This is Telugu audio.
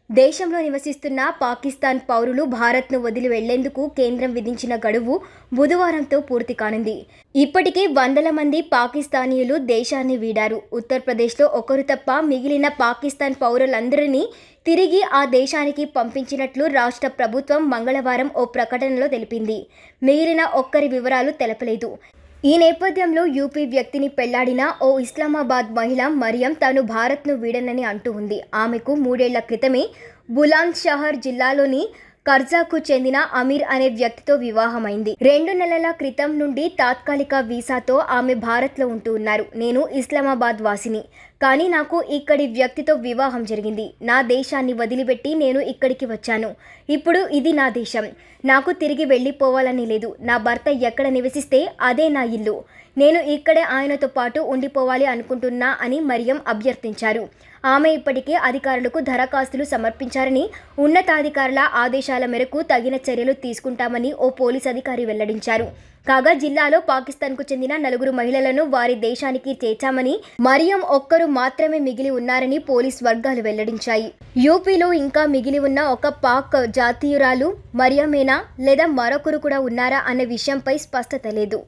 దేశంలో నివసిస్తున్న పాకిస్తాన్ పౌరులు భారత్ను వదిలి వెళ్లేందుకు కేంద్రం విధించిన గడువు బుధవారంతో పూర్తి కానుంది. ఇప్పటికే వందల మంది పాకిస్తానీయులు దేశాన్ని వీడారు. ఉత్తరప్రదేశ్లో ఒకరు తప్ప మిగిలిన పాకిస్తాన్ పౌరులందరినీ తిరిగి ఆ దేశానికి పంపించినట్లు రాష్ట్ర ప్రభుత్వం మంగళవారం ఓ ప్రకటనలో తెలిపింది. మిగిలిన ఒక్కరి వివరాలు తెలపలేదు. ఈ నేపథ్యంలో యూపీ వ్యక్తిని పెళ్లాడిన ఓ ఇస్లామాబాద్ మహిళ మరియం తాను భారత్ను వీడనని అంటూ ఉంది. ఆమెకు 3 ఏళ్ల క్రితమే బులంద్ షహర్ జిల్లాలోని కర్జాకు చెందిన అమీర్ అనే వ్యక్తితో వివాహమైంది. 2 నెలల క్రితం నుండి తాత్కాలిక వీసాతో ఆమె భారత్లో ఉంటూ ఉన్నారు. నేను ఇస్లామాబాద్ వాసిని, కానీ నాకు ఇక్కడి వ్యక్తితో వివాహం జరిగింది. నా దేశాన్ని వదిలిపెట్టి నేను ఇక్కడికి వచ్చాను. ఇప్పుడు ఇది నా దేశం. నాకు తిరిగి వెళ్ళిపోవాలని లేదు. నా భర్త ఎక్కడ నివసిస్తే అదే నా ఇల్లు. నేను ఇక్కడే ఆయనతో పాటు ఉండిపోవాలి అనుకుంటున్నా అని మరియం అభ్యర్థించారు. ఆమె ఇప్పటికే అధికారులకు దరఖాస్తులు సమర్పించారని, ఉన్నతాధికారుల ఆదేశాల మేరకు తగిన చర్యలు తీసుకుంటామని ఓ పోలీస్ అధికారి వెల్లడించారు. కాగా జిల్లాలో పాకిస్తాన్కు చెందిన 4 మహిళలను వారి దేశానికి చేర్చామని, మరియం ఒక్కరు మాత్రమే మిగిలి ఉన్నారని పోలీస్ వర్గాలు వెల్లడించాయి. యూపీలో ఇంకా మిగిలి ఉన్న ఒక పాక్ జాతీయురాలు మరియమేనా లేదా మరొకరు కూడా ఉన్నారా అనే విషయంపై స్పష్టత లేదు.